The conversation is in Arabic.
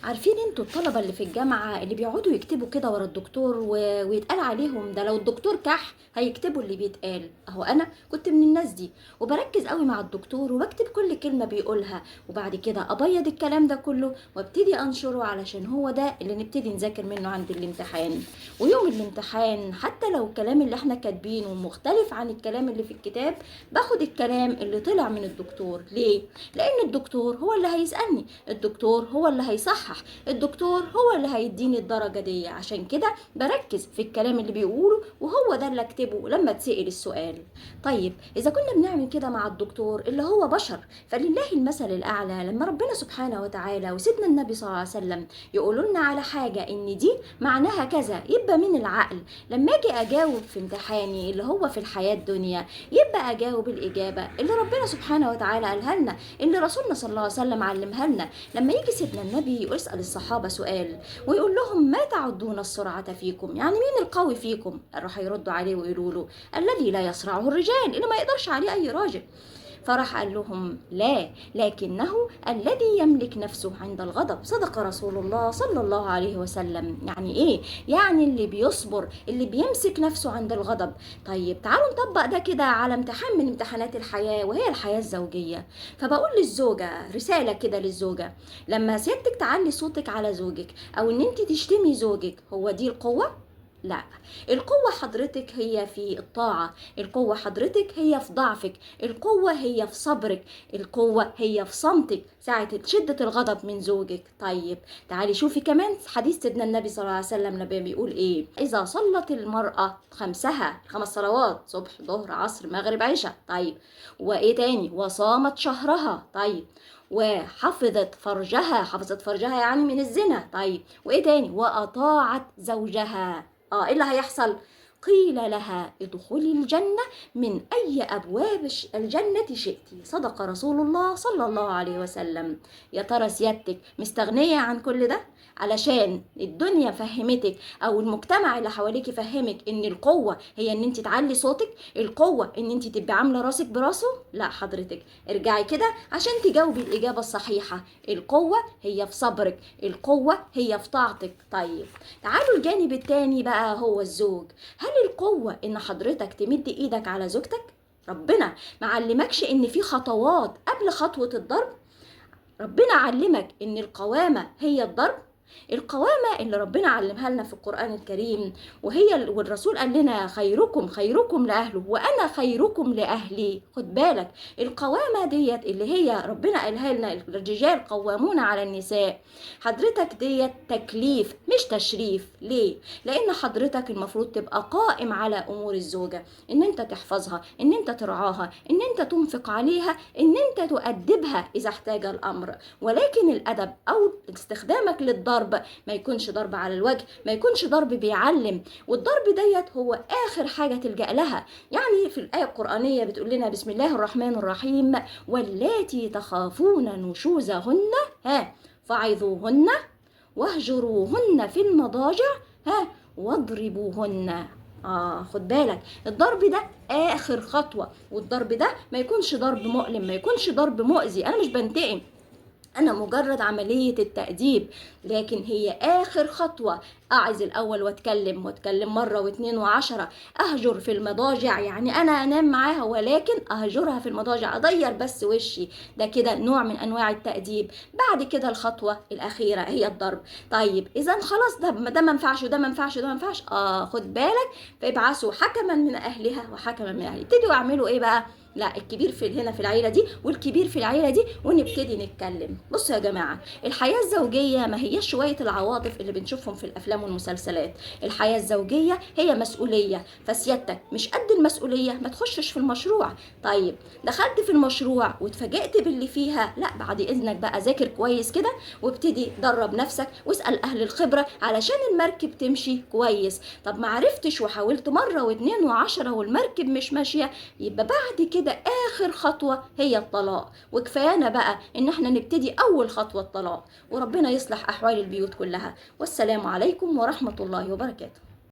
عارفين انتوا الطلبة اللي في الجامعة اللي بيقعدوا يكتبوا كده ورا الدكتور ويتقال عليهم ده لو الدكتور كح هيكتبوا اللي بيتقال. اهو انا كنت من الناس دي، وبركز قوي مع الدكتور وبكتب كل كلمة بيقولها، وبعد كده ابيض الكلام ده كله وابتدي انشره علشان هو ده اللي نبتدي نذاكر منه عند الامتحان. ويوم الامتحان حتى لو الكلام اللي احنا كاتبينه مختلف عن الكلام اللي في الكتاب، باخد الكلام اللي طلع من الدكتور. ليه؟ لان الدكتور هو اللي هيسألني، الدكتور هو اللي هيصحح، الدكتور هو اللي هيديني الدرجة دي. عشان كده بركز في الكلام اللي بيقوله وهو ده اللي اكتبه لما تسأل السؤال. طيب اذا كنا بنعمل كده مع الدكتور اللي هو بشر، فلله المثل الاعلى لما ربنا سبحانه وتعالى وسيدنا النبي صلى الله عليه وسلم يقولوا لنا على حاجة ان دي معناها كذا، يبقى من العقل لما اجي اجاوب في امتحاني اللي هو في الحياة الدنيا يبقى اجاوب الاجابة اللي ربنا سبحانه وتعالى قالها لنا، اللي رسولنا صلى الله عليه وسلم علمها لنا. لما يجي سيدنا النبي يسأل الصحابة سؤال ويقول لهم ما تعدون السرعة فيكم، يعني مين القوي فيكم؟ راح يردوا عليه ويقولوا له الذي لا يصرعه الرجال، اللي ما يقدرش عليه اي راجل. فراح قال لهم لا، لكنه الذي يملك نفسه عند الغضب. صدق رسول الله صلى الله عليه وسلم. يعني ايه؟ يعني اللي بيصبر، اللي بيمسك نفسه عند الغضب. طيب تعالوا نطبق ده كده على امتحان من امتحانات الحياة وهي الحياة الزوجية. فبقول للزوجة رسالة كده للزوجة، لما سيادتك تعلي صوتك على زوجك او ان انت تشتمي زوجك، هو دي القوة؟ لا، القوة حضرتك هي في الطاعة، القوة حضرتك هي في ضعفك، القوة هي في صبرك، القوة هي في صمتك ساعة شدة الغضب من زوجك. طيب تعالي شوفي كمان حديث سيدنا النبي صلى الله عليه وسلم لما بيقول ايه: إذا صلت المرأة خمسها، 5 صلوات صبح ظهر عصر مغرب عشاء، طيب وايه تاني؟ وصامت شهرها، طيب وحفظت فرجها، حفظت فرجها يعني من الزنا، طيب وايه تاني؟ وأطاعت زوجها، ايه اللي هيحصل؟ قيل لها ادخلي الجنة من أي أبواب الجنة شئت. صدق رسول الله صلى الله عليه وسلم. يا ترى سيادتك مستغنية عن كل ده علشان الدنيا فهمتك أو المجتمع اللي حواليك فهمك إن القوة هي إن أنت تعلي صوتك، القوة إن أنت تبقي عاملة راسك براسه؟ لا حضرتك، ارجعي كده عشان تجاوبي الإجابة الصحيحة. القوة هي في صبرك، القوة هي في طاعتك. طيب تعالوا الجانب التاني بقى هو الزوج. هل القوة ان حضرتك تمد ايدك على زوجتك؟ ربنا معلمكش ان في خطوات قبل خطوة الضرب؟ ربنا علمك ان القوامة هي الضرب، القوامة اللي ربنا علمها لنا في القرآن الكريم، والرسول قال لنا خيركم خيركم لأهله وأنا خيركم لأهلي. خد بالك القوامة ديت اللي هي ربنا قالها لنا الرجال قوامون على النساء، حضرتك ديت تكليف مش تشريف. ليه؟ لأن حضرتك المفروض تبقى قائم على أمور الزوجة، إن أنت تحفظها، إن أنت ترعاها، إن أنت تنفق عليها، إن أنت تؤدبها إذا احتاج الأمر. ولكن الأدب أو استخدامك للضرب ما يكونش ضرب على الوجه، ما يكونش ضرب بيعلم. والضرب ديت هو آخر حاجة تلجأ لها. يعني في الآية القرآنية بتقول لنا بسم الله الرحمن الرحيم: واللاتي تخافون نشوزهن فعظوهن واهجروهن في المضاجع واضربوهن. خد بالك الضرب ده آخر خطوة، والضرب ده ما يكونش ضرب مؤلم، ما يكونش ضرب مؤذي. أنا مش بنتقم، أنا مجرد عملية التأديب، لكن هي آخر خطوة. أعز الأول وأتكلم مرة واتنين وعشرة. أهجر في المضاجع يعني أنا أنام معاها، ولكن أهجرها في المضاجع، أضير بس وشي، ده كده نوع من أنواع التأديب. بعد كده الخطوة الأخيرة هي الضرب. طيب إذا خلاص ده ما ينفعش وده ما ينفعش وده ما ينفعش، خد بالك، فابعثوا حكما من أهلها وحكما من أهلي. ابتدوا اعملوا إيه بقى؟ لا، الكبير في هنا في العيله دي والكبير في العيله دي، ونبتدي نتكلم. بصوا يا جماعه، الحياه الزوجيه ما هيش شويه العواطف اللي بنشوفهم في الافلام والمسلسلات. الحياه الزوجيه هي مسؤوليه، فسيادتك مش قد المسؤوليه ما تخشش في المشروع. طيب دخلت في المشروع واتفاجئت باللي فيها، لا بعد اذنك بقى ذاكر كويس كده وابتدي درب نفسك واسال اهل الخبره علشان المركب تمشي كويس. طب ما عرفتش وحاولت مره واتنين وعشرة والمركب مش ماشيه، يبقى بعد كده اخر خطوة هي الطلاق. وكفايانا بقى ان احنا نبتدي اول خطوة الطلاق، وربنا يصلح احوال البيوت كلها. والسلام عليكم ورحمة الله وبركاته.